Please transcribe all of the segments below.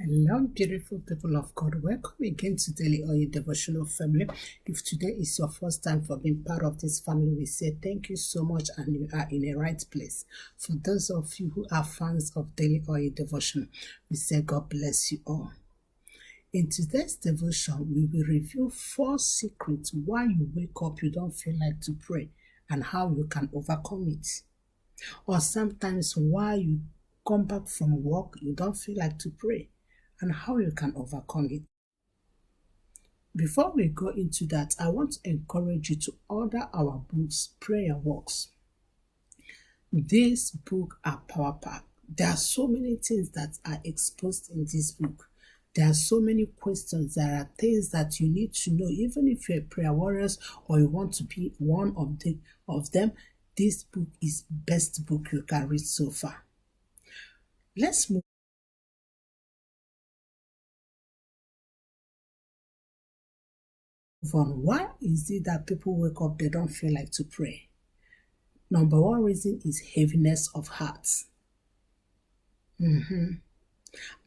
Hello, beautiful people of God. Welcome again to Daily Oil Devotional Family. If today is your first time for being part of this family, we say thank you so much and you are in a right place. For those of you who are fans of Daily Oil Devotion, we say God bless you all. In today's devotion, we will review 4 secrets why you wake up, you don't feel like to pray, and how you can overcome it. Or sometimes why you come back from work, you don't feel like to pray, and how you can overcome it. Before we go into that, I want to encourage you to order our books, Prayer Works. These books are power packed. There are so many things that are exposed in this book. There are so many questions. There are things that you need to know, even if you're a prayer warrior or you want to be one of them. This book is best book you can read so far. Let's move on. Why is it that people wake up, they don't feel like to pray? Number one reason is heaviness of heart.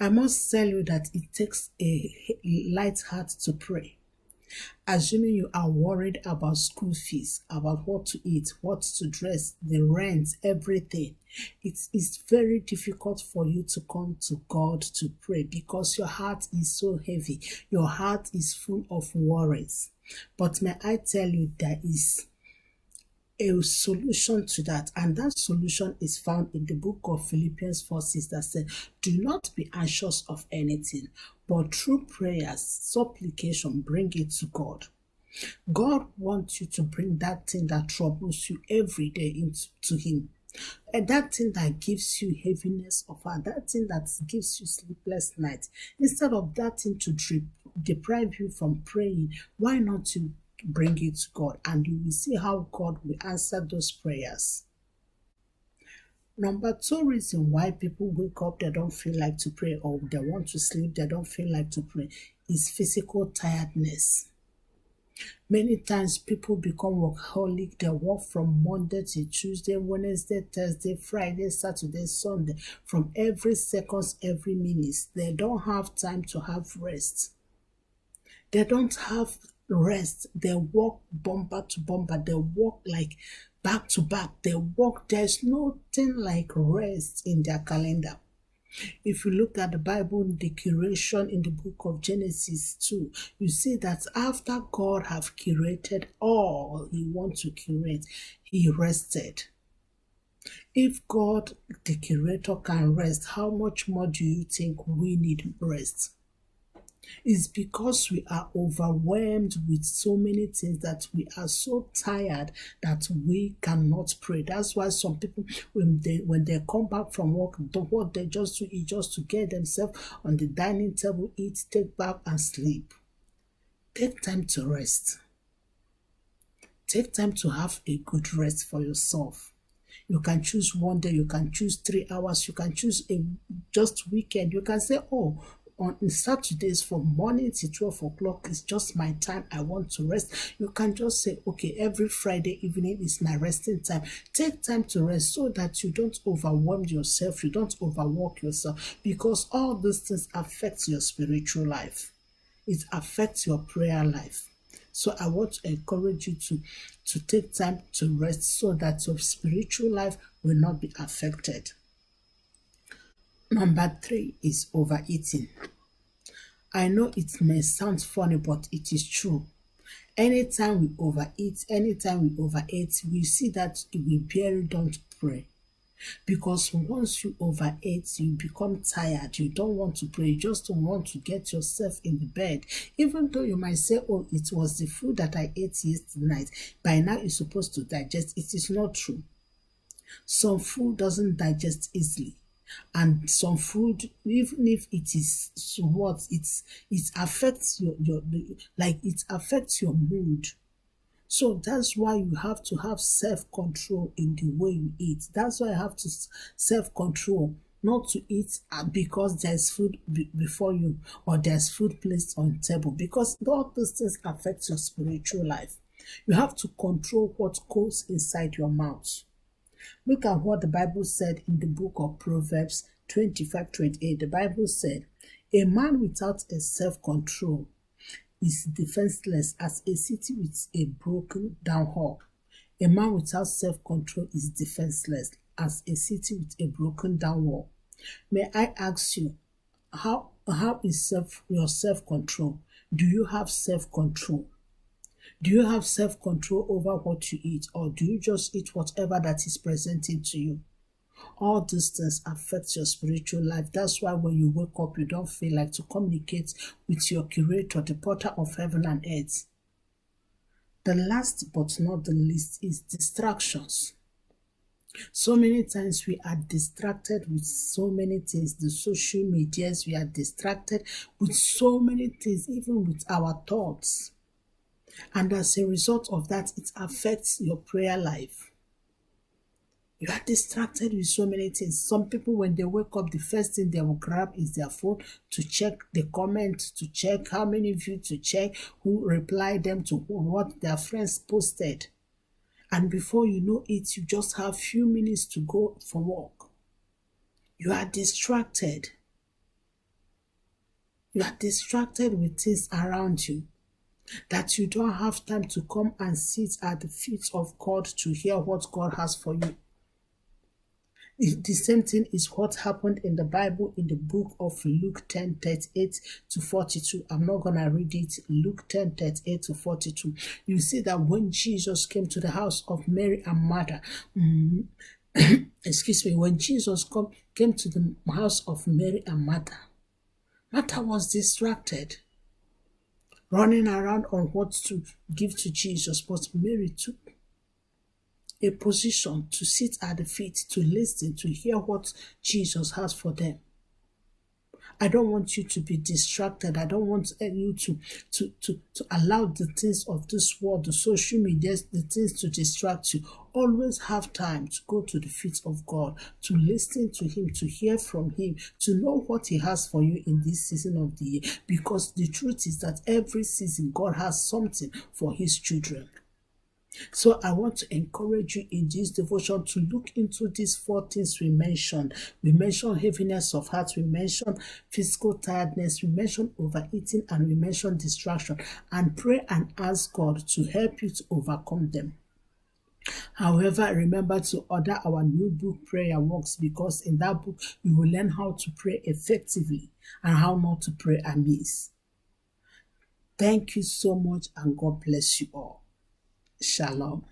I must tell you that it takes a light heart to pray. Assuming you are worried about school fees, about what to eat, what to dress, the rent, everything, it is very difficult for you to come to God to pray because your heart is so heavy. Your heart is full of worries. But may I tell you, there is a solution to that, and that solution is found in the book of Philippians 4:6 that said, do not be anxious of anything, but through prayers, supplication, bring it to God. God wants you to bring that thing that troubles you every day into Him. And that thing that gives you heaviness of heart, that thing that gives you sleepless nights, instead of that thing to deprive you from praying, why not to bring it to God, and you will see how God will answer those prayers. Number 2 reason why people wake up, they don't feel like to pray, or they want to sleep, they don't feel like to pray, is physical tiredness. Many times people become workaholic. They work from Monday to Tuesday, Wednesday, Thursday, Friday, Saturday, Sunday, from every seconds, every minute. They don't have time to have rest. They don't have rest. They work bumper to bumper. They work like back to back. They work. There's nothing like rest in their calendar. If you look at the Bible, the creation in the book of Genesis 2, you see that after God have curated all He wants to curate, He rested. If God, the curator, can rest, how much more do you think we need rest? It's because we are overwhelmed with so many things that we are so tired that we cannot pray. That's why some people, when they come back from work, what they just do is just to get themselves on the dining table, eat, take bath, and sleep. Take time to rest. Take time to have a good rest for yourself. You can choose one day, you can choose 3 hours, you can choose just weekend. You can say, oh, on Saturdays from morning to 12 o'clock is just my time. I want to rest. You can just say, okay, every Friday evening is my resting time. Take time to rest so that you don't overwhelm yourself. You don't overwork yourself, because all these things affect your spiritual life. It affects your prayer life. So I want to encourage you to take time to rest so that your spiritual life will not be affected. Number 3 is overeating. I know it may sound funny, but it is true. Anytime we overeat, we see that we barely don't pray. Because once you overeat, you become tired. You don't want to pray. You just don't want to get yourself in the bed. Even though you might say, oh, it was the food that I ate yesterday night. By now, you're supposed to digest. It is not true. Some food doesn't digest easily. And some food, even if it is what it affects it affects your mood. So that's why you have to have self-control in the way you eat. That's why you have to self-control not to eat because there's food before you, or there's food placed on table, because all those things affect your spiritual life. You have to control what goes inside your mouth. Look at what the Bible said in the book of Proverbs 25:28. The Bible said, A man without a self-control is defenseless as a city with a broken down wall. A man without self-control is defenseless as a city with a broken down wall. May I ask you, how is your self-control? Do you have self-control? Do you have self-control over what you eat, or do you just eat whatever that is presenting to you? All these things affect your spiritual life. That's why when you wake up, you don't feel like to communicate with your creator, the potter of heaven and earth. The last but not the least is distractions. So many times we are distracted with so many things. The social medias, we are distracted with so many things, even with our thoughts. And as a result of that, it affects your prayer life. You are distracted with so many things. Some people, when they wake up, the first thing they will grab is their phone to check the comments, to check how many views, to check who replied them to what their friends posted. And before you know it, you just have few minutes to go for work. You are distracted. You are distracted with things around you, that you don't have time to come and sit at the feet of God to hear what God has for you. The same thing is what happened in the Bible in the book of Luke 10:38 to 42. I'm not going to read it. Luke 10:38 to 42. You see that when Jesus came to the house of Mary and Martha, when Jesus came to the house of Mary and Martha, Martha was distracted, running around on what to give to Jesus, but Mary took a position to sit at the feet, to listen, to hear what Jesus has for them. I don't want you to be distracted. I don't want you to allow the things of this world, the social media, the things to distract you. Always have time to go to the feet of God, to listen to Him, to hear from Him, to know what He has for you in this season of the year. Because the truth is that every season God has something for His children. So I want to encourage you in this devotion to look into these 4 things we mentioned. We mentioned heaviness of heart, we mentioned physical tiredness, we mentioned overeating, and we mentioned distraction. And pray and ask God to help you to overcome them. However, remember to order our new book, Prayer Works, because in that book you will learn how to pray effectively and how not to pray amiss. Thank you so much, and God bless you all. Shalom.